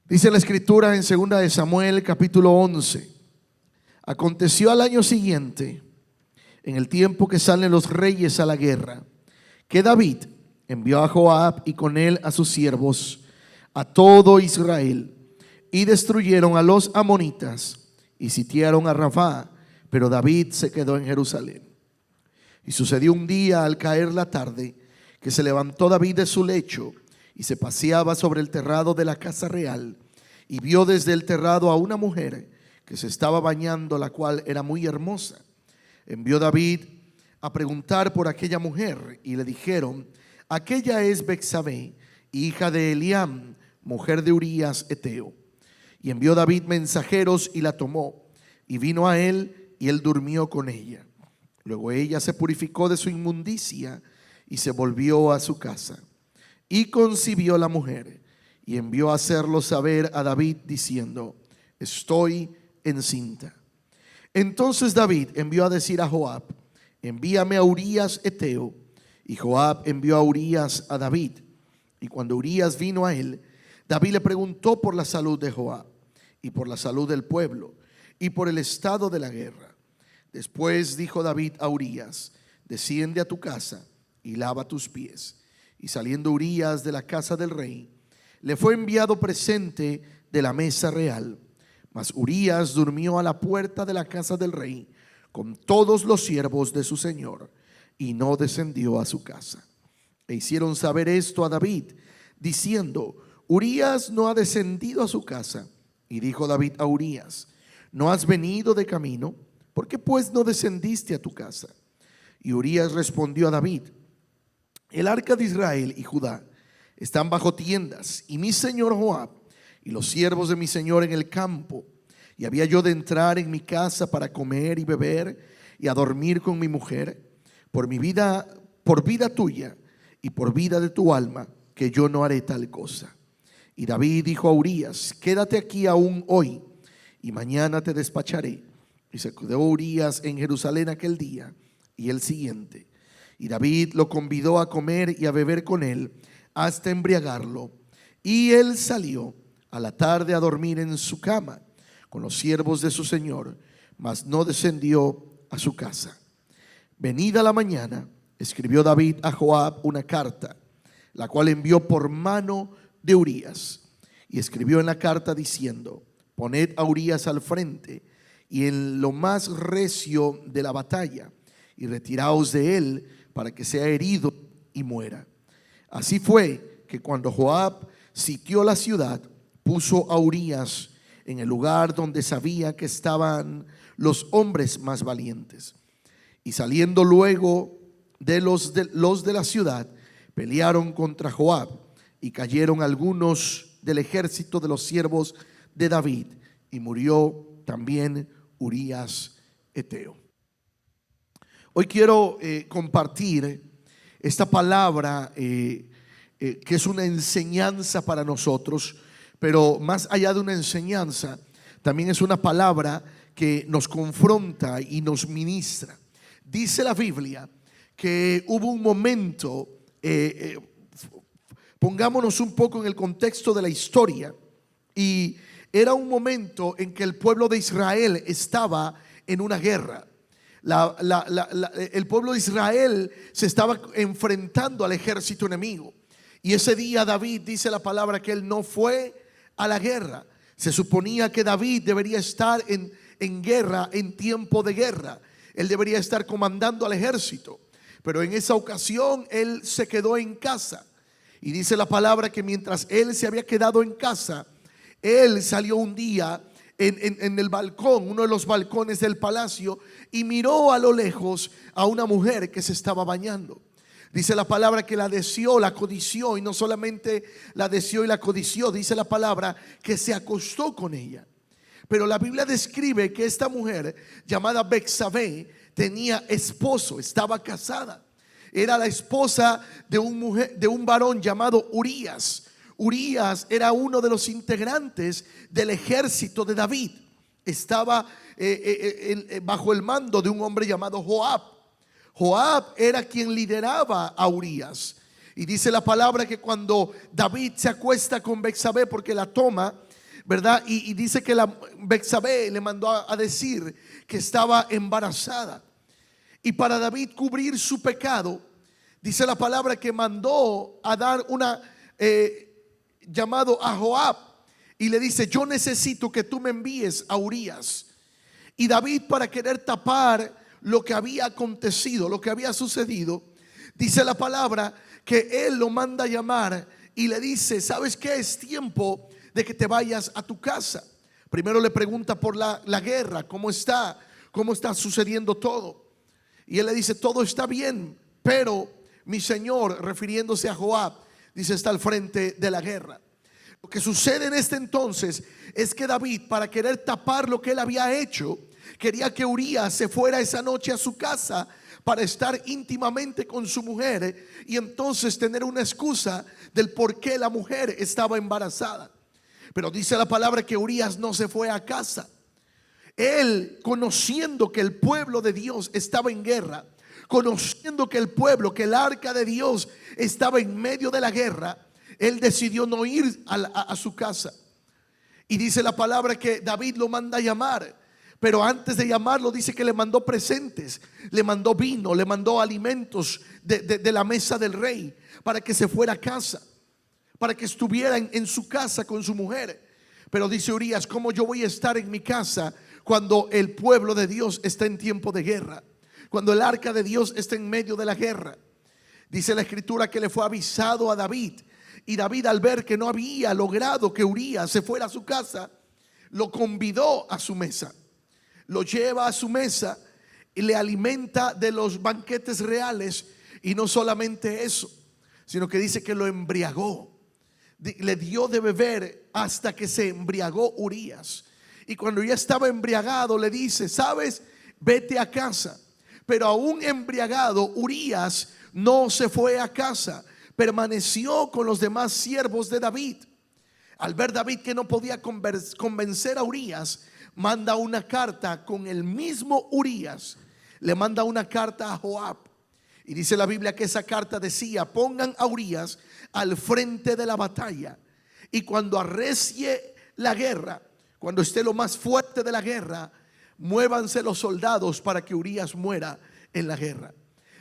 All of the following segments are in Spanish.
Dice la escritura en 2 de Samuel capítulo 11. Aconteció al año siguiente, en el tiempo que salen los reyes a la guerra, que David envió a Joab y con él a sus siervos, a todo Israel, y destruyeron a los amonitas y sitiaron a Rabá, pero David se quedó en Jerusalén. Y sucedió un día al caer la tarde, que se levantó David de su lecho y se paseaba sobre el terrado de la casa real, y vio desde el terrado a una mujer que se estaba bañando, la cual era muy hermosa. Envió David a preguntar por aquella mujer, y le dijeron: aquella es Betsabé, hija de Eliam, mujer de Urías Eteo. Y envió David mensajeros y la tomó, y vino a él, y él durmió con ella. Luego ella se purificó de su inmundicia y se volvió a su casa. Y concibió la mujer, y envió a hacerlo saber a David diciendo: estoy encinta. Entonces David envió a decir a Joab: envíame a Urías Eteo. Y Joab envió a Urías a David. Y cuando Urías vino a él, David le preguntó por la salud de Joab, y por la salud del pueblo, y por el estado de la guerra. Después dijo David a Urías: desciende a tu casa y lava tus pies. Y saliendo Urías de la casa del rey, le fue enviado presente de la mesa real. Mas Urías durmió a la puerta de la casa del rey con todos los siervos de su señor, y no descendió a su casa. E hicieron saber esto a David, diciendo: Urías no ha descendido a su casa. Y dijo David a Urías: ¿no has venido de camino? ¿Por qué pues no descendiste a tu casa? Y Urías respondió a David: el arca de Israel y Judá están bajo tiendas, y mi señor Joab y los siervos de mi señor en el campo. Y había yo de entrar en mi casa para comer y beber y a dormir con mi mujer. Por vida tuya y por vida de tu alma, que yo no haré tal cosa. Y David dijo a Urías: quédate aquí aún hoy, y mañana te despacharé. Y se quedó Urías en Jerusalén aquel día y el siguiente. Y David lo convidó a comer y a beber con él hasta embriagarlo. Y él salió a la tarde a dormir en su cama con los siervos de su señor, mas no descendió a su casa. Venida la mañana, escribió David a Joab una carta, la cual envió por mano de Urías. Y escribió en la carta diciendo: poned a Urías al frente y en lo más recio de la batalla, y retiraos de él para que sea herido y muera. Así fue que cuando Joab sitió la ciudad, puso a Urías en el lugar donde sabía que estaban los hombres más valientes. Y saliendo luego de los de la ciudad, pelearon contra Joab, y cayeron algunos del ejército de los siervos de David, y murió también Urías Eteo. Hoy quiero compartir esta palabra que es una enseñanza para nosotros, pero más allá de una enseñanza, también es una palabra que nos confronta y nos ministra. Dice la Biblia que hubo un momento, pongámonos un poco en el contexto de la historia, y era un momento en que el pueblo de Israel estaba en una guerra. El pueblo de Israel se estaba enfrentando al ejército enemigo, y ese día David, dice la palabra, que él no fue a la guerra. Se suponía que David debería estar en guerra, en tiempo de guerra. Él debería estar comandando al ejército, pero en esa ocasión él se quedó en casa. Y dice la palabra que mientras él se había quedado en casa, él salió un día en el balcón, uno de los balcones del palacio, y miró a lo lejos a una mujer que se estaba bañando. Dice la palabra que la deseó, la codició, y no solamente la deseó y la codició, dice la palabra que se acostó con ella. Pero la Biblia describe que esta mujer llamada Betsabé tenía esposo, estaba casada. Era la esposa de un varón llamado Urías. Urías era uno de los integrantes del ejército de David. Estaba bajo el mando de un hombre llamado Joab. Joab era quien lideraba a Urías. Y dice la palabra que cuando David se acuesta con Betsabé, porque la toma, ¿verdad? Y dice que la Betsabé le mandó a decir que estaba embarazada. Y para David cubrir su pecado, dice la palabra que mandó a dar una llamado a Joab y le dice: yo necesito que tú me envíes a Urías. Y David, para querer tapar lo que había acontecido, lo que había sucedido, dice la palabra que él lo manda a llamar y le dice: ¿sabes qué? Es tiempo de que te vayas a tu casa. Primero le pregunta por la guerra, cómo está sucediendo todo. Y él le dice: todo está bien, pero mi señor, refiriéndose a Joab, dice, está al frente de la guerra. Lo que sucede en este entonces es que David, para querer tapar lo que él había hecho, quería que Urías se fuera esa noche a su casa para estar íntimamente con su mujer y entonces tener una excusa del por qué la mujer estaba embarazada. Pero dice la palabra que Urías no se fue a casa. Él, conociendo que el pueblo de Dios estaba en guerra, conociendo que el arca de Dios estaba en medio de la guerra, él decidió no ir a su casa. Y dice la palabra que David lo manda a llamar, pero antes de llamarlo dice que le mandó presentes, le mandó vino, le mandó alimentos de la mesa del rey para que se fuera a casa, para que estuviera en su casa con su mujer. Pero dice Urías: ¿cómo yo voy a estar en mi casa cuando el pueblo de Dios está en tiempo de guerra? Cuando el arca de Dios está en medio de la guerra. Dice la escritura que le fue avisado a David, y David, al ver que no había logrado que Urías se fuera a su casa, lo convidó a su mesa, lo lleva a su mesa y le alimenta de los banquetes reales. Y no solamente eso, sino que dice que lo embriagó, le dio de beber hasta que se embriagó Urías. Y cuando ya estaba embriagado le dice: sabes, vete a casa. Pero aún embriagado, Urías no se fue a casa, permaneció con los demás siervos de David. Al ver David que no podía convencer a Urías, manda una carta con el mismo Urías, le manda una carta a Joab. Y dice la Biblia que esa carta decía: pongan a Urías al frente de la batalla, y cuando arrecie la guerra, cuando esté lo más fuerte de la guerra, muévanse los soldados para que Urías muera en la guerra.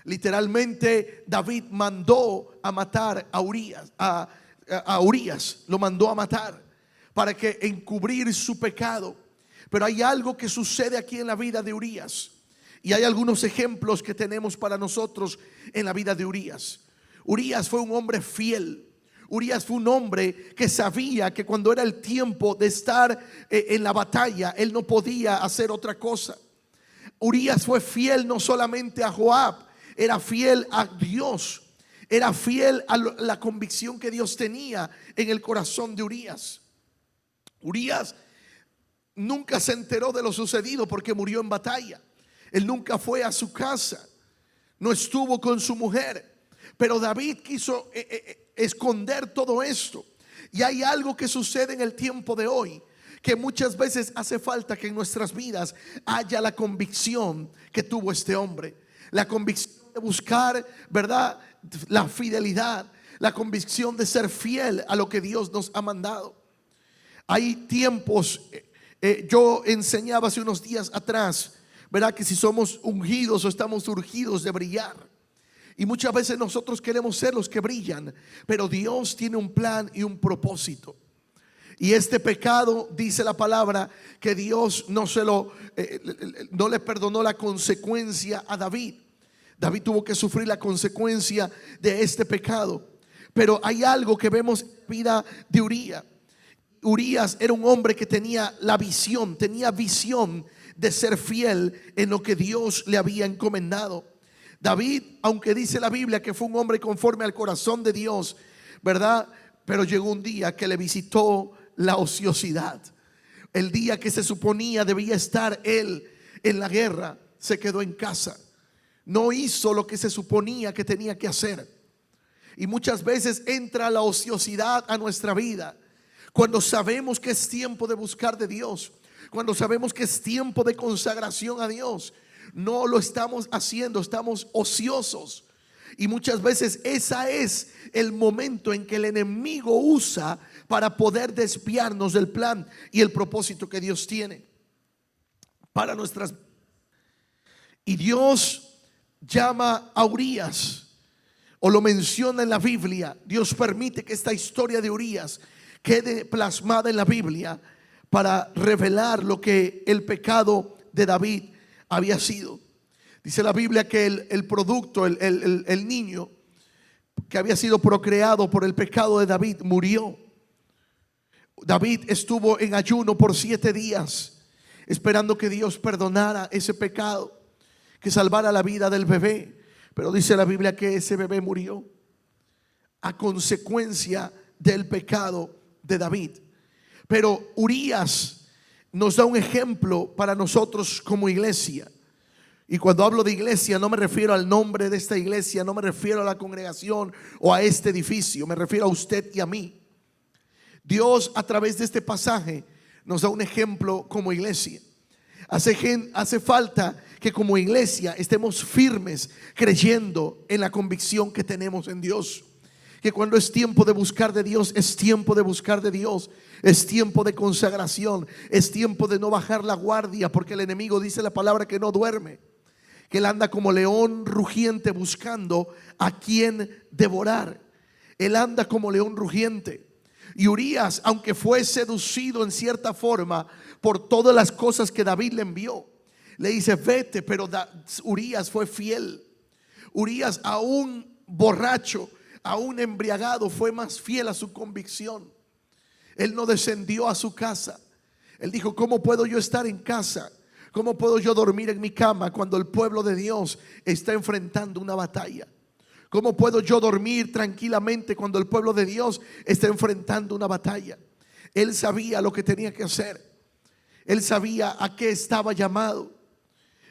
Literalmente David mandó a matar a Urías, a Urías lo mandó a matar para que encubrir su pecado. Pero hay algo que sucede aquí en la vida de Urías, y hay algunos ejemplos que tenemos para nosotros en la vida de Urías. Urías fue un hombre fiel. Urías fue un hombre que sabía que cuando era el tiempo de estar en la batalla, él no podía hacer otra cosa. Urías fue fiel no solamente a Joab, era fiel a Dios, era fiel a la convicción que Dios tenía en el corazón de Urías. Urías nunca se enteró de lo sucedido porque murió en batalla. Él nunca fue a su casa, no estuvo con su mujer. Pero David quiso esconder todo esto. Y hay algo que sucede en el tiempo de hoy, que muchas veces hace falta que en nuestras vidas haya la convicción que tuvo este hombre. La convicción de buscar, ¿verdad?, la fidelidad. La convicción de ser fiel a lo que Dios nos ha mandado. Hay tiempos, yo enseñaba hace unos días atrás, ¿verdad?, que si somos ungidos o estamos urgidos de brillar. Y muchas veces nosotros queremos ser los que brillan, pero Dios tiene un plan y un propósito. Y este pecado, dice la palabra, que Dios no le perdonó la consecuencia a David. David tuvo que sufrir la consecuencia de este pecado. Pero hay algo que vemos en la vida de Urías. Urías era un hombre que tenía visión de ser fiel en lo que Dios le había encomendado. David, aunque dice la Biblia que fue un hombre conforme al corazón de Dios, ¿verdad?, pero llegó un día que le visitó la ociosidad. El día que se suponía debía estar él en la guerra, se quedó en casa. No hizo lo que se suponía que tenía que hacer. Y muchas veces entra la ociosidad a nuestra vida cuando sabemos que es tiempo de buscar de Dios, cuando sabemos que es tiempo de consagración a Dios. No lo estamos haciendo, estamos ociosos. Y muchas veces ese es el momento en que el enemigo usa para poder desviarnos del plan y el propósito que Dios tiene para nuestras vidas. Y Dios llama a Urías, o lo menciona en la Biblia. Dios permite que esta historia de Urías quede plasmada en la Biblia para revelar lo que el pecado de David había sido. Dice la Biblia que el producto, el niño que había sido procreado por el pecado de David murió. David estuvo en ayuno por 7 días esperando que Dios perdonara ese pecado, que salvara la vida del bebé. Pero dice la Biblia que ese bebé murió a consecuencia del pecado de David. Pero Urías nos da un ejemplo para nosotros como iglesia. Y cuando hablo de iglesia no me refiero al nombre de esta iglesia, no me refiero a la congregación o a este edificio, me refiero a usted y a mí. Dios, a través de este pasaje, nos da un ejemplo como iglesia. Hace falta que como iglesia estemos firmes creyendo en la convicción que tenemos en Dios. Que cuando es tiempo de buscar de Dios, es tiempo de buscar de Dios. Es tiempo de consagración. Es tiempo de no bajar la guardia, porque el enemigo, dice la palabra, que no duerme, que él anda como león rugiente buscando a quien devorar. Él anda como león rugiente. Y Urías, aunque fue seducido en cierta forma por todas las cosas que David le envió, le dice vete, pero Urías fue fiel. Urías, aún borracho, aún embriagado, fue más fiel a su convicción. Él no descendió a su casa. Él dijo: ¿cómo puedo yo estar en casa? ¿Cómo puedo yo dormir en mi cama cuando el pueblo de Dios está enfrentando una batalla? ¿Cómo puedo yo dormir tranquilamente cuando el pueblo de Dios está enfrentando una batalla? Él sabía lo que tenía que hacer. Él sabía a qué estaba llamado.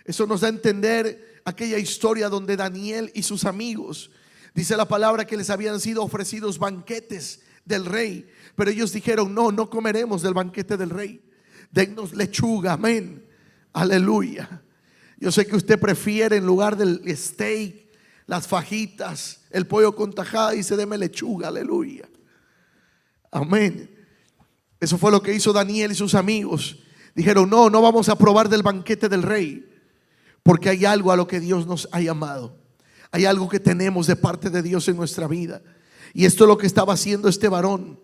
Eso nos da a entender aquella historia donde Daniel y sus amigos, dice la palabra que les habían sido ofrecidos banquetes del rey, pero ellos dijeron: no comeremos del banquete del rey. Dennos lechuga, amén, aleluya. Yo sé que usted prefiere, en lugar del steak, las fajitas, el pollo con tajada, dice: deme lechuga, aleluya, amén. Eso fue lo que hizo Daniel y sus amigos. Dijeron: no vamos a probar del banquete del rey, porque hay algo a lo que Dios nos ha llamado. Hay algo que tenemos de parte de Dios en nuestra vida. Y esto es lo que estaba haciendo este varón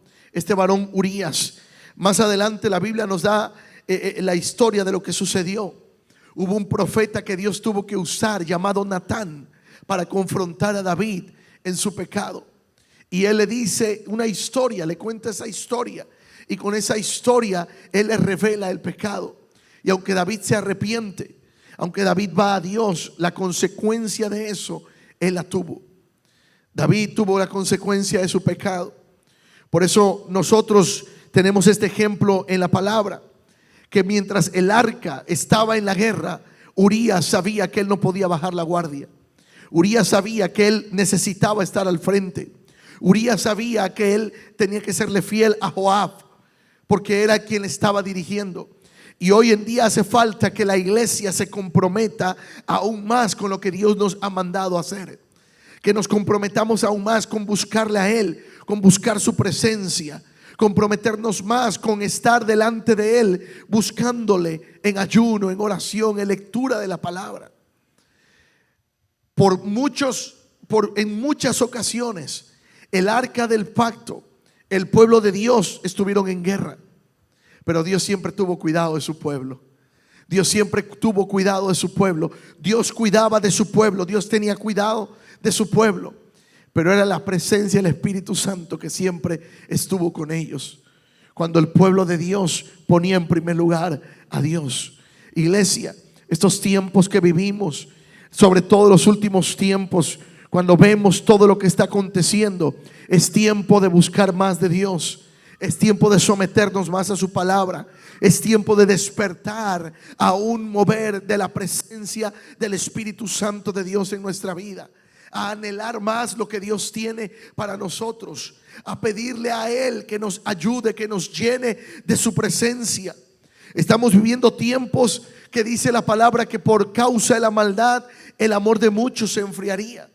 Urías. Más adelante la Biblia nos da la historia de lo que sucedió. Hubo un profeta que Dios tuvo que usar, llamado Natán, para confrontar a David en su pecado. Y él le dice una historia, le cuenta esa historia, y con esa historia él le revela el pecado. Y aunque David se arrepiente, aunque David va a Dios, la consecuencia de eso él la tuvo. David tuvo la consecuencia de su pecado. Por eso nosotros tenemos este ejemplo en la palabra, que mientras el arca estaba en la guerra, Urías sabía que él no podía bajar la guardia. Urías sabía que él necesitaba estar al frente. Urías sabía que él tenía que serle fiel a Joab, porque era quien estaba dirigiendo. Y hoy en día hace falta que la iglesia se comprometa aún más con lo que Dios nos ha mandado a hacer. Que nos comprometamos aún más con buscarle a Él, con buscar su presencia, comprometernos más con estar delante de Él, buscándole en ayuno, en oración, en lectura de la palabra. En muchas ocasiones, el arca del pacto, el pueblo de Dios estuvieron en guerra, pero Dios siempre tuvo cuidado de su pueblo. Dios siempre tuvo cuidado de su pueblo. Dios cuidaba de su pueblo. Dios tenía cuidado de su pueblo, pero era la presencia del Espíritu Santo que siempre estuvo con ellos. Cuando el pueblo de Dios ponía en primer lugar a Dios. Iglesia, estos tiempos que vivimos, sobre todo los últimos tiempos, cuando vemos todo lo que está aconteciendo, es tiempo de buscar más de Dios. Es tiempo de someternos más a su palabra. Es tiempo de despertar a un mover de la presencia del Espíritu Santo de Dios en nuestra vida, a anhelar más lo que Dios tiene para nosotros, a pedirle a Él que nos ayude, que nos llene de su presencia. Estamos viviendo tiempos que dice la palabra que por causa de la maldad el amor de muchos se enfriaría.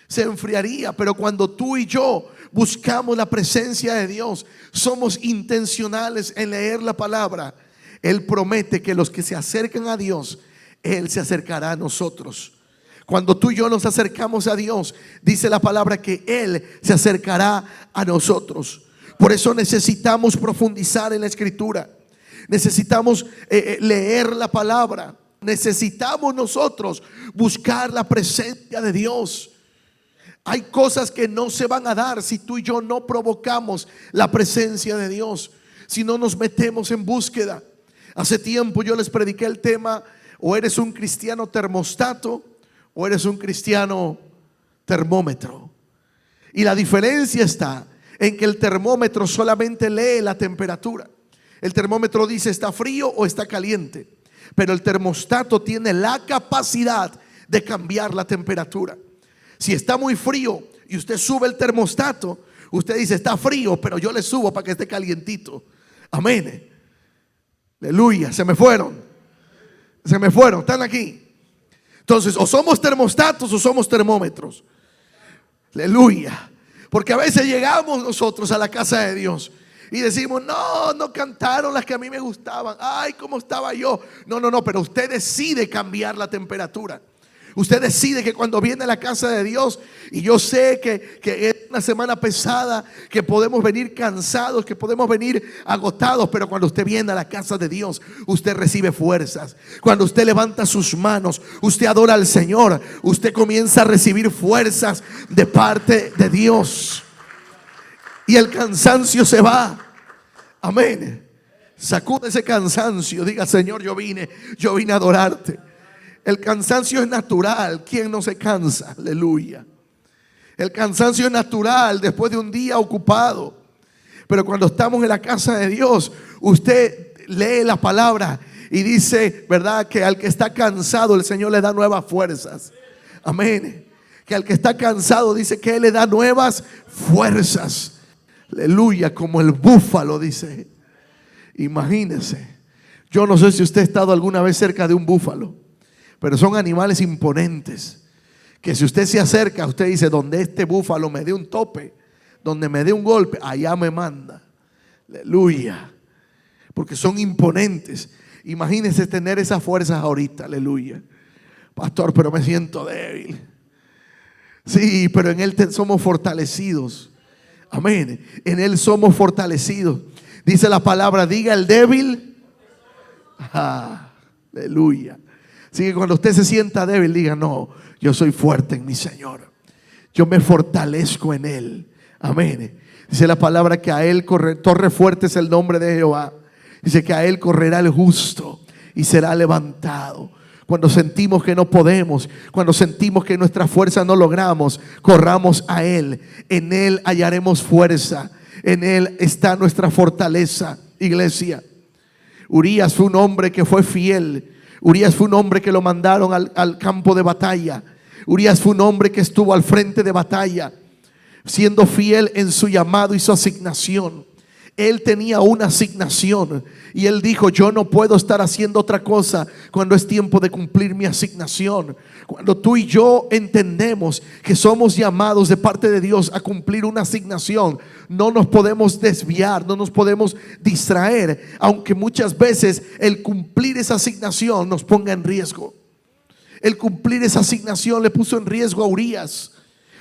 se enfriaría. Pero cuando tú y yo buscamos la presencia de Dios, somos intencionales en leer la palabra, Él promete que los que se acercan a Dios, Él se acercará a nosotros. Cuando tú y yo nos acercamos a Dios, dice la palabra que Él se acercará a nosotros. Por eso necesitamos profundizar en la Escritura. Necesitamos leer la palabra. Necesitamos nosotros buscar la presencia de Dios. Hay cosas que no se van a dar si tú y yo no provocamos la presencia de Dios, si no nos metemos en búsqueda. Hace tiempo yo les prediqué el tema: o eres un cristiano termostato o eres un cristiano termómetro. Y la diferencia está en que el termómetro solamente lee la temperatura. El termómetro dice está frío o está caliente, pero el termostato tiene la capacidad de cambiar la temperatura. Si está muy frío y usted sube el termostato, usted dice está frío, pero yo le subo para que esté calientito. Amén. Aleluya. Se me fueron, están aquí. Entonces, o somos termostatos o somos termómetros. Aleluya. Porque a veces llegamos nosotros a la casa de Dios y decimos: no cantaron las que a mí me gustaban. Ay, cómo estaba yo. No, pero usted decide cambiar la temperatura. Usted decide que cuando viene a la casa de Dios, y yo sé que es una semana pesada, que podemos venir cansados, que podemos venir agotados, pero cuando usted viene a la casa de Dios, usted recibe fuerzas. Cuando usted levanta sus manos, usted adora al Señor, usted comienza a recibir fuerzas de parte de Dios, y el cansancio se va. Amén. Sacude ese cansancio, diga: Señor, yo vine a adorarte. El cansancio es natural. ¿Quién no se cansa? Aleluya. El cansancio es natural después de un día ocupado. Pero cuando estamos en la casa de Dios, usted lee la palabra y dice, ¿verdad?, que al que está cansado el Señor le da nuevas fuerzas. Amén. Que al que está cansado dice que Él le da nuevas fuerzas. Aleluya. Como el búfalo, dice. Imagínese. Yo no sé si usted ha estado alguna vez cerca de un búfalo, pero son animales imponentes, que si usted se acerca, usted dice: donde este búfalo me dé un tope, donde me dé un golpe, allá me manda. Aleluya. Porque son imponentes. Imagínese tener esas fuerzas ahorita. Aleluya. Pastor, pero me siento débil. Sí, pero en Él somos fortalecidos. Amén. En Él somos fortalecidos. Dice la palabra: diga el débil. Aleluya. Así que cuando usted se sienta débil, diga: no, yo soy fuerte en mi Señor. Yo me fortalezco en Él. Amén. Dice la palabra que a Él corre, torre fuerte es el nombre de Jehová. Dice que a Él correrá el justo y será levantado. Cuando sentimos que no podemos, cuando sentimos que nuestra fuerza no logramos, corramos a Él. En Él hallaremos fuerza. En Él está nuestra fortaleza, iglesia. Urías fue un hombre que fue fiel. Urías fue un hombre que lo mandaron al campo de batalla. Urías fue un hombre que estuvo al frente de batalla, siendo fiel en su llamado y su asignación. Él tenía una asignación y él dijo: yo no puedo estar haciendo otra cosa cuando es tiempo de cumplir mi asignación. Cuando tú y yo entendemos que somos llamados de parte de Dios a cumplir una asignación, no nos podemos desviar, no nos podemos distraer, aunque muchas veces el cumplir esa asignación nos ponga en riesgo. El cumplir esa asignación le puso en riesgo a Urías,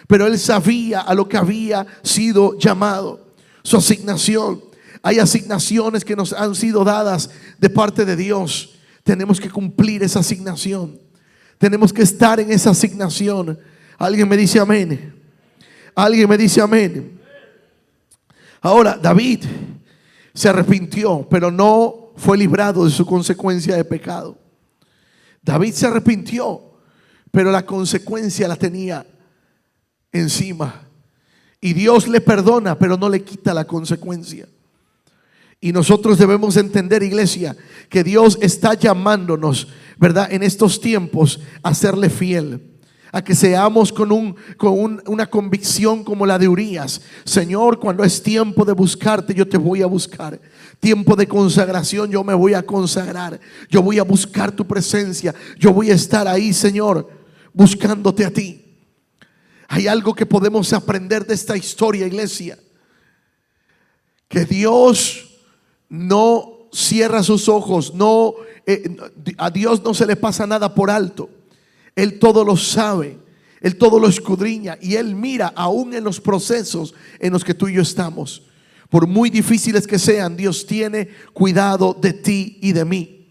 pero él sabía a lo que había sido llamado, su asignación. Hay asignaciones que nos han sido dadas de parte de Dios. Tenemos que cumplir esa asignación. Tenemos que estar en esa asignación. Alguien me dice amén. Alguien me dice amén. Ahora, David se arrepintió, pero no fue librado de su consecuencia de pecado. David se arrepintió, pero la consecuencia la tenía encima. Y Dios le perdona, pero no le quita la consecuencia. Y nosotros debemos entender, iglesia, que Dios está llamándonos, ¿verdad?, en estos tiempos a serle fiel, a que seamos con una convicción como la de Urías. Señor, cuando es tiempo de buscarte, yo te voy a buscar. Tiempo de consagración, yo me voy a consagrar. Yo voy a buscar tu presencia. Yo voy a estar ahí, Señor, buscándote a ti. Hay algo que podemos aprender de esta historia, iglesia. Que Dios no cierra sus ojos, a Dios no se le pasa nada por alto. Él todo lo sabe, Él todo lo escudriña y Él mira aún en los procesos en los que tú y yo estamos. Por muy difíciles que sean, Dios tiene cuidado de ti y de mí.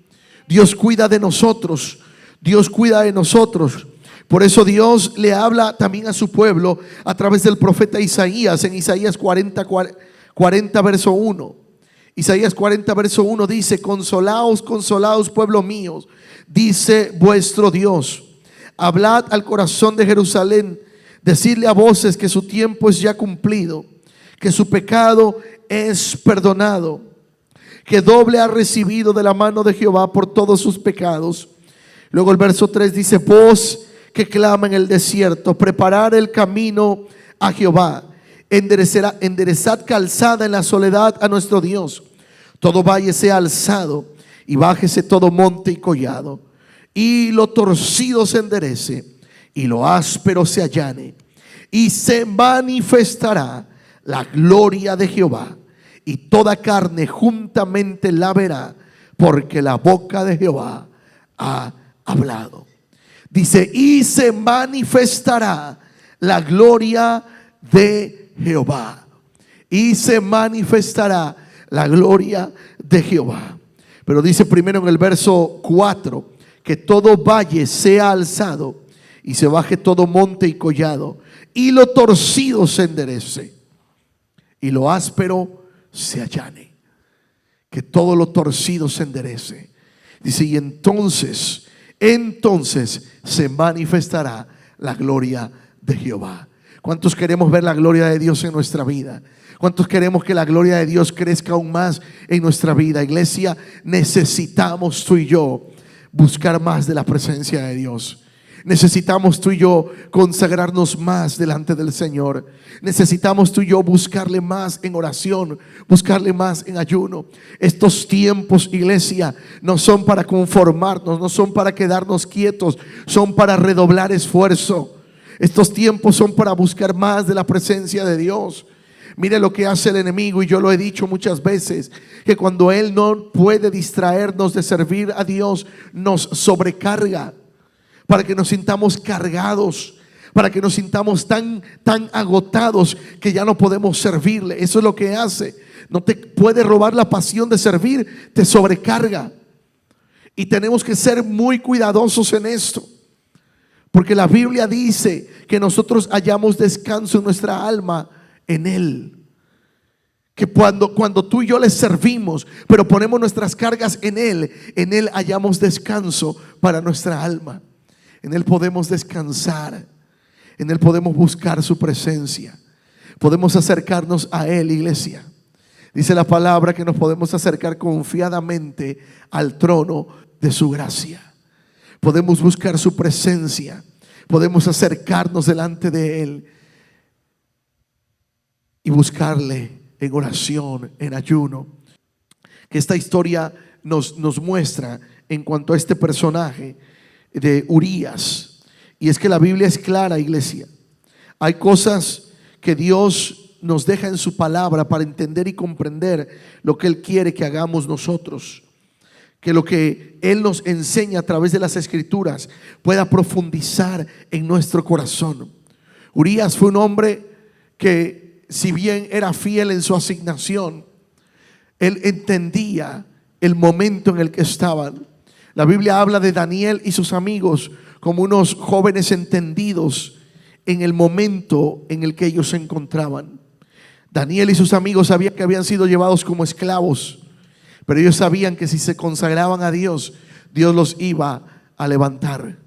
Dios cuida de nosotros, Dios cuida de nosotros. Por eso Dios le habla también a su pueblo a través del profeta Isaías, en Isaías 40 verso 1. Isaías 40 verso 1 dice: consolaos, consolaos, pueblo mío, dice vuestro Dios. Hablad al corazón de Jerusalén, decidle a voces que su tiempo es ya cumplido, que su pecado es perdonado, que doble ha recibido de la mano de Jehová por todos sus pecados. Luego el verso 3 dice: voz que clama en el desierto, preparar el camino a Jehová, enderezad calzada en la soledad a nuestro Dios. Todo valle sea alzado y bájese todo monte y collado, y lo torcido se enderece y lo áspero se allane, y se manifestará la gloria de Jehová, y toda carne juntamente la verá, porque la boca de Jehová ha hablado. Dice: y se manifestará la gloria de Jehová, y se manifestará la gloria de Jehová. Pero dice primero en el verso 4 que todo valle sea alzado y se baje todo monte y collado, y lo torcido se enderece y lo áspero se allane. Que todo lo torcido se enderece. Dice: y entonces se manifestará la gloria de Jehová. ¿Cuántos queremos ver la gloria de Dios en nuestra vida? ¿Cuántos queremos que la gloria de Dios crezca aún más en nuestra vida? Iglesia, necesitamos tú y yo buscar más de la presencia de Dios. Necesitamos tú y yo consagrarnos más delante del Señor. Necesitamos tú y yo buscarle más en oración, buscarle más en ayuno. Estos tiempos, iglesia, no son para conformarnos, no son para quedarnos quietos, son para redoblar esfuerzo. Estos tiempos son para buscar más de la presencia de Dios. Mire lo que hace el enemigo, y yo lo he dicho muchas veces, que cuando él no puede distraernos de servir a Dios, nos sobrecarga para que nos sintamos cargados, para que nos sintamos tan agotados que ya no podemos servirle. Eso es lo que hace. No te puede robar la pasión de servir, te sobrecarga. Y tenemos que ser muy cuidadosos en esto, porque la Biblia dice que nosotros hallamos descanso en nuestra alma en Él. Que cuando tú y yo le servimos, pero ponemos nuestras cargas en Él hallamos descanso para nuestra alma. En Él podemos descansar, en Él podemos buscar su presencia, podemos acercarnos a Él, iglesia. Dice la palabra que nos podemos acercar confiadamente al trono de su gracia. Podemos buscar su presencia, podemos acercarnos delante de Él y buscarle en oración, en ayuno. Que esta historia nos muestra en cuanto a este personaje de Urías. Y es que la Biblia es clara, iglesia. Hay cosas que Dios nos deja en su palabra para entender y comprender lo que Él quiere que hagamos nosotros. Que lo que Él nos enseña a través de las Escrituras pueda profundizar en nuestro corazón. Urías fue un hombre que, si bien era fiel en su asignación, él entendía el momento en el que estaban. La Biblia habla de Daniel y sus amigos como unos jóvenes entendidos en el momento en el que ellos se encontraban. Daniel y sus amigos sabían que habían sido llevados como esclavos, pero ellos sabían que si se consagraban a Dios, Dios los iba a levantar.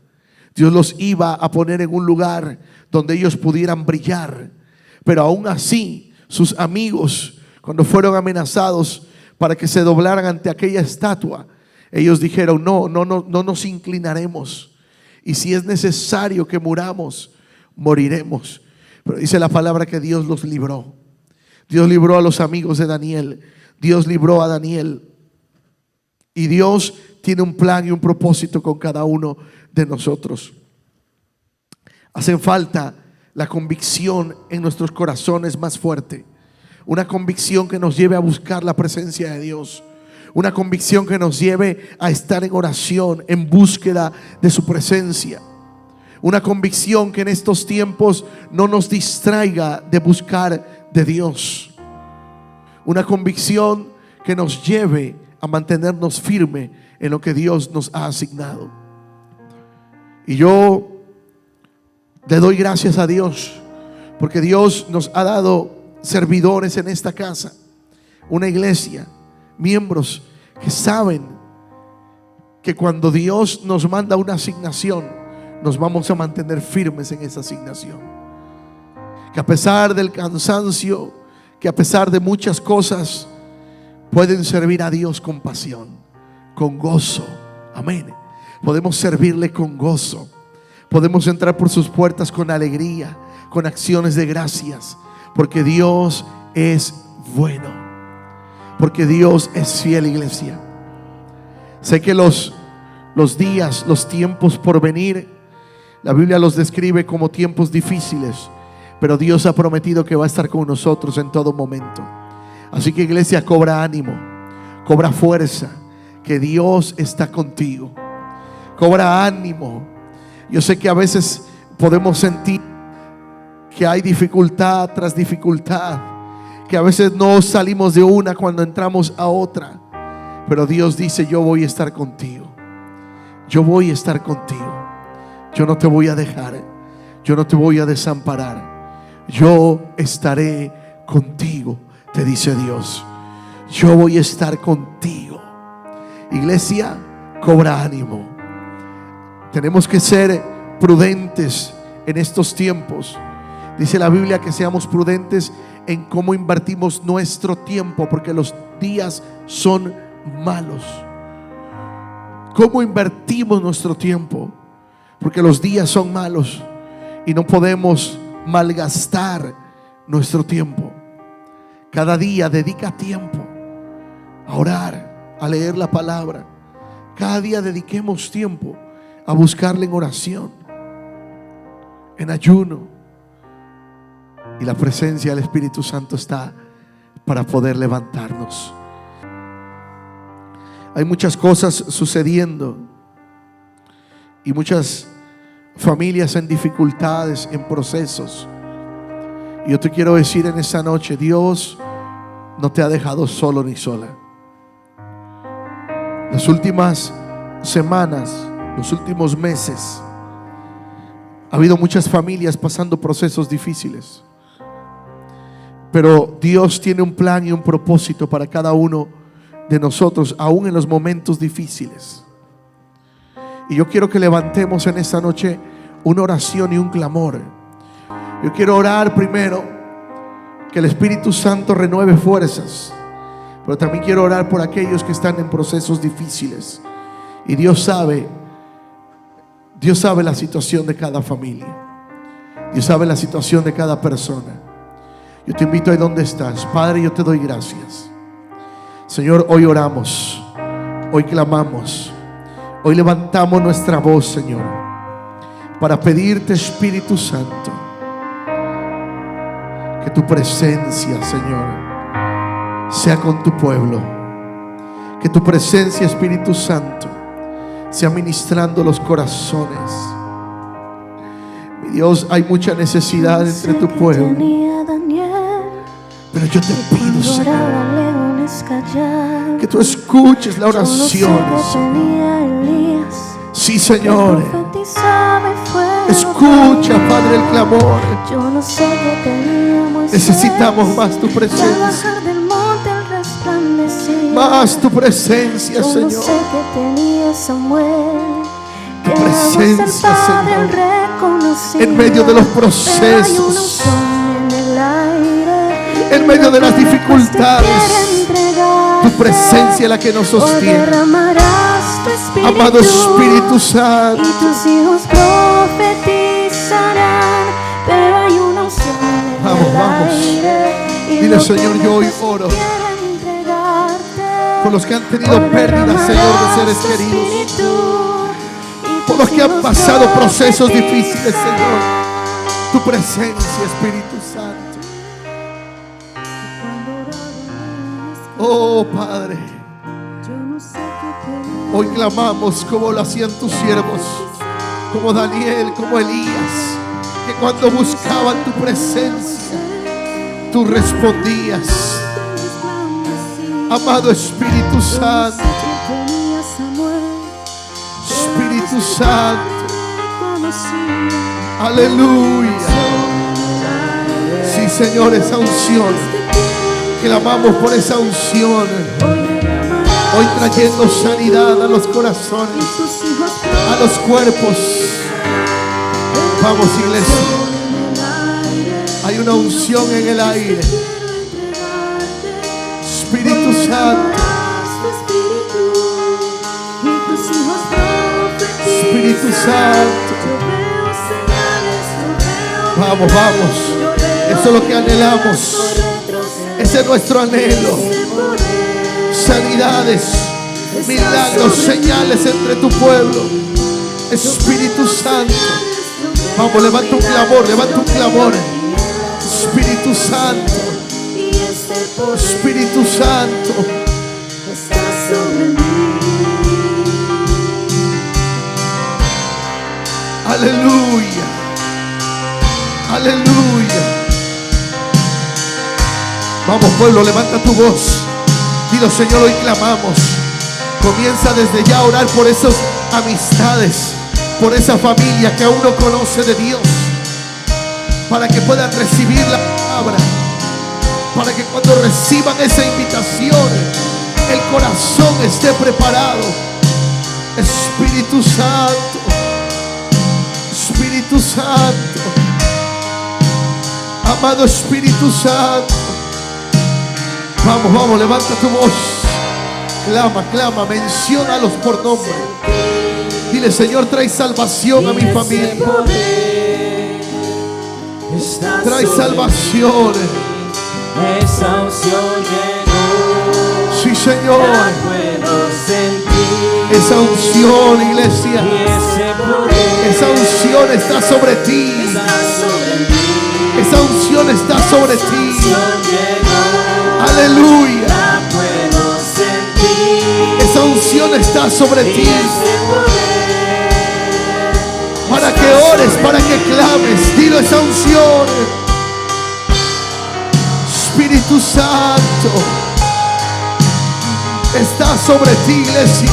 Dios los iba a poner en un lugar donde ellos pudieran brillar. Pero aún así, sus amigos, cuando fueron amenazados para que se doblaran ante aquella estatua, ellos dijeron: no nos inclinaremos, y si es necesario que muramos, moriremos. Pero dice la palabra que Dios los libró. Dios libró a los amigos de Daniel. Dios libró a Daniel. Y Dios tiene un plan y un propósito con cada uno de nosotros. Hacen falta la convicción en nuestros corazones más fuerte. Una convicción que nos lleve a buscar la presencia de Dios. Una convicción que nos lleve a estar en oración, en búsqueda de su presencia. Una convicción que en estos tiempos no nos distraiga de buscar de Dios. Una convicción que nos lleve a mantenernos firmes en lo que Dios nos ha asignado. Y yo le doy gracias a Dios porque Dios nos ha dado servidores en esta casa, una iglesia, miembros que saben que cuando Dios nos manda una asignación, nos vamos a mantener firmes en esa asignación. Que a pesar del cansancio, que a pesar de muchas cosas, pueden servir a Dios con pasión, con gozo. Amén. Podemos servirle con gozo. Podemos entrar por sus puertas con alegría, con acciones de gracias, porque Dios es bueno, porque Dios es fiel, iglesia. Sé que los días, los tiempos por venir, la Biblia los describe como tiempos difíciles, pero Dios ha prometido que va a estar con nosotros en todo momento. Así que, iglesia, cobra ánimo, cobra fuerza, que Dios está contigo. Cobra ánimo. Yo sé que a veces podemos sentir que hay dificultad tras dificultad, que a veces no salimos de una cuando entramos a otra, pero Dios dice: yo voy a estar contigo, yo voy a estar contigo, yo no te voy a dejar, yo no te voy a desamparar, yo estaré contigo, te dice Dios. Yo voy a estar contigo. Iglesia, cobra ánimo. Tenemos que ser prudentes en estos tiempos. Dice la Biblia que seamos prudentes en cómo invertimos nuestro tiempo, porque los días son malos. ¿Cómo invertimos nuestro tiempo? Porque los días son malos y no podemos malgastar nuestro tiempo. Cada día dedica tiempo a orar, a leer la palabra. Cada día dediquemos tiempo a buscarle en oración, en ayuno. Y la presencia del Espíritu Santo está para poder levantarnos. Hay muchas cosas sucediendo y muchas familias en dificultades, en procesos. Y yo te quiero decir en esta noche: Dios no te ha dejado solo ni sola. Las últimas semanas, los últimos meses, ha habido muchas familias pasando procesos difíciles, pero Dios tiene un plan y un propósito para cada uno de nosotros, aún en los momentos difíciles. Y yo quiero que levantemos en esta noche una oración y un clamor. Yo quiero orar primero que el Espíritu Santo renueve fuerzas, pero también quiero orar por aquellos que están en procesos difíciles. Y Dios sabe la situación de cada familia. Dios sabe la situación de cada persona. Yo te invito ahí donde estás. Padre, yo te doy gracias. Señor, hoy oramos, hoy clamamos, hoy levantamos nuestra voz, Señor, para pedirte, Espíritu Santo, que tu presencia, Señor, sea con tu pueblo. Que tu presencia, Espíritu Santo, sea ministrando los corazones. Mi Dios, hay mucha necesidad entre tu pueblo, pero yo te pido, Señor, que tú escuches la oración. Sí, Señor, escucha, Padre, el clamor. Necesitamos más tu presencia, más tu presencia, Señor. Tu presencia, Señor, en medio de los procesos, en medio de las dificultades. Tu presencia es la que nos sostiene. Amado Espíritu Santo, y tus hijos profetizarán, pero hay una unción en el aire. Dile: Señor, yo hoy oro por los que han tenido pérdidas, Señor, de seres queridos, por los que han pasado procesos difíciles, Señor. tu presencia, Espíritu Santo. Oh Padre, hoy clamamos como lo hacían tus siervos, como Daniel, como Elías, que cuando buscaban tu presencia, tú respondías. Amado Espíritu Santo, Espíritu Santo, aleluya. Sí, Señor, esa unción, clamamos por esa unción, hoy trayendo sanidad a los corazones, a los cuerpos. Vamos, iglesia, hay una unción en el aire. Espíritu Santo, Espíritu Santo, vamos, vamos. Eso es lo que anhelamos. Ese es nuestro anhelo. Sanidades, milagros, señales entre tu pueblo. Espíritu Santo, vamos, levanta un clamor, levanta un clamor. Espíritu Santo, Espíritu Santo, aleluya, aleluya. Vamos, pueblo, levanta tu voz. Dilo, Señor, hoy clamamos. Comienza desde ya a orar por esas amistades, por esa familia que aún no conoce de Dios, para que puedan recibir la palabra, para que cuando reciban esa invitación, el corazón esté preparado. Espíritu Santo, Espíritu Santo, amado Espíritu Santo. Vamos, vamos, levanta tu voz. Clama, clama, menciónalos por nombre. Dile, Señor, trae salvación a mi familia. Trae salvación. Esa unción llegó. Sí, Señor. La puedo sentir. Esa unción, iglesia. Y ese poder Esa unción está sobre ti. está sobre mí. Esa unción está sobre Esa ti. unción llegó. Aleluya. La puedo sentir. Esa unción está sobre Y ti. ese poder Para que ores, para que clames. Dilo, esa unción. Espíritu Santo está sobre ti, iglesia.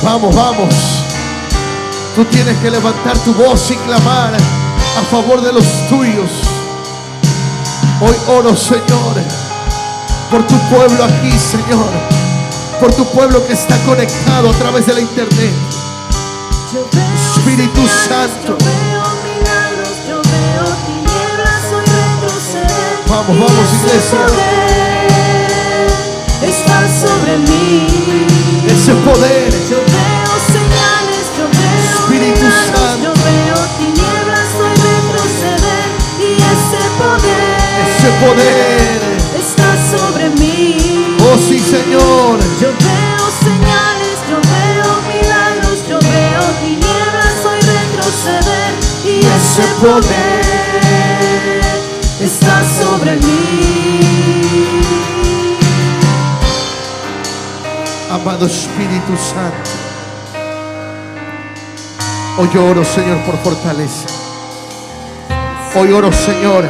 Vamos, vamos. Tú tienes que levantar tu voz y clamar a favor de los tuyos. Hoy oro, Señor, por tu pueblo aquí, Señor, por tu pueblo que está conectado a través de la internet. Espíritu Santo, vamos, vamos, iglesia. Está sobre mí. Ese poder, Yo veo señales, yo veo Espíritu milagros, Santo. yo veo tinieblas, soy retroceder y ese poder. está sobre mí. Oh, sí, Señor. Yo veo señales, yo veo milagros, yo veo tinieblas, soy retroceder y ese poder está sobre mí. Amado Espíritu Santo, hoy oro, Señor, por fortaleza. Hoy oro, Señor,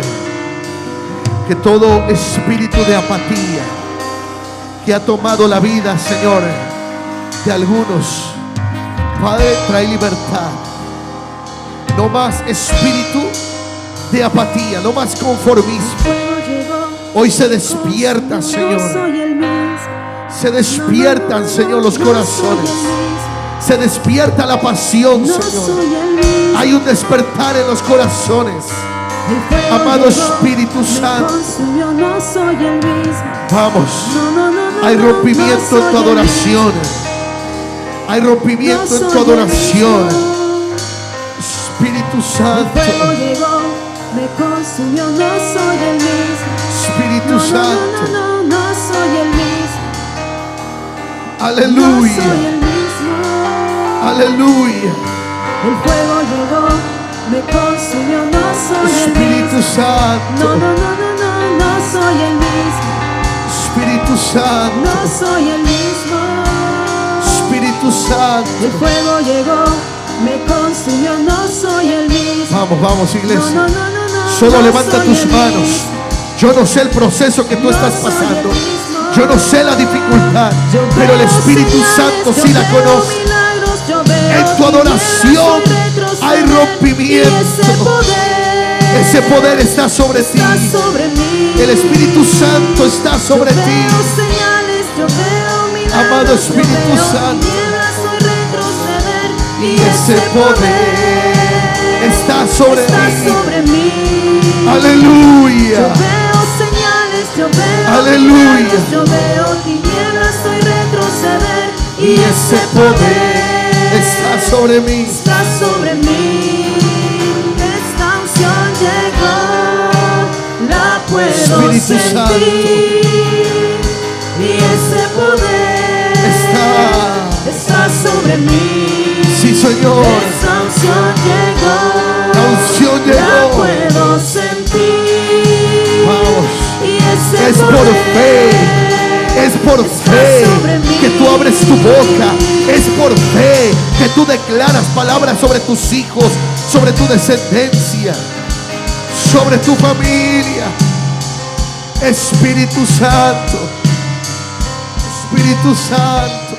que todo espíritu de apatía que ha tomado la vida, Señor, de algunos, Padre, trae libertad. No más espíritu de apatía, no más conformismo. Hoy se despierta, Señor. Se despiertan, Señor, los corazones. Se despierta la pasión, Señor. Hay un despertar en los corazones. Amado Espíritu Santo, vamos. Hay rompimiento en tu adoración. Hay rompimiento en tu adoración. Espíritu Santo, Me consumió, no soy el mismo. Espíritu Santo, No soy el mismo. aleluya, No soy el mismo. aleluya. El fuego llegó, me consumió, no soy el Espíritu mismo. Santo, No, no, no, no, no, no soy el mismo. Espíritu Santo, No soy el mismo. Espíritu Santo. El fuego llegó, me consumió, no soy el mismo. Vamos, vamos, No, iglesia. no, no, no, no, Solo no levanta soy tus el manos. mismo. Yo no sé el proceso que tú No estás soy pasando. el mismo. Yo no sé la dificultad, Yo pero el veo Espíritu señales, Santo yo sí la veo conoce. milagros, yo veo En tu tinieblas, adoración soy retroceder, hay rompimiento. y Ese poder está sobre ti. está sobre mí. El Espíritu Santo está sobre yo ti. Veo señales, yo veo milagros, Amado Espíritu yo veo Santo. tinieblas, soy retroceder, Y ese poder está sobre mí. Aleluya. Yo veo señales, yo veo Aleluya. milagros, yo veo tinieblas, soy retroceder, Y ese poder está sobre mí. está sobre mí. Esta unción llegó, la puedo Espíritu sentir. Santo. Y ese poder está sobre mí. Sí, Señor. Esta unción llegó, La unción la llegó. puedo sentir. Vamos. Y ese Es por poder fe. Es por está fe sobre mí. que tú abres tu boca. Es por fe que tú declaras palabras sobre tus hijos, sobre tu descendencia, sobre tu familia. Espíritu Santo, Espíritu Santo.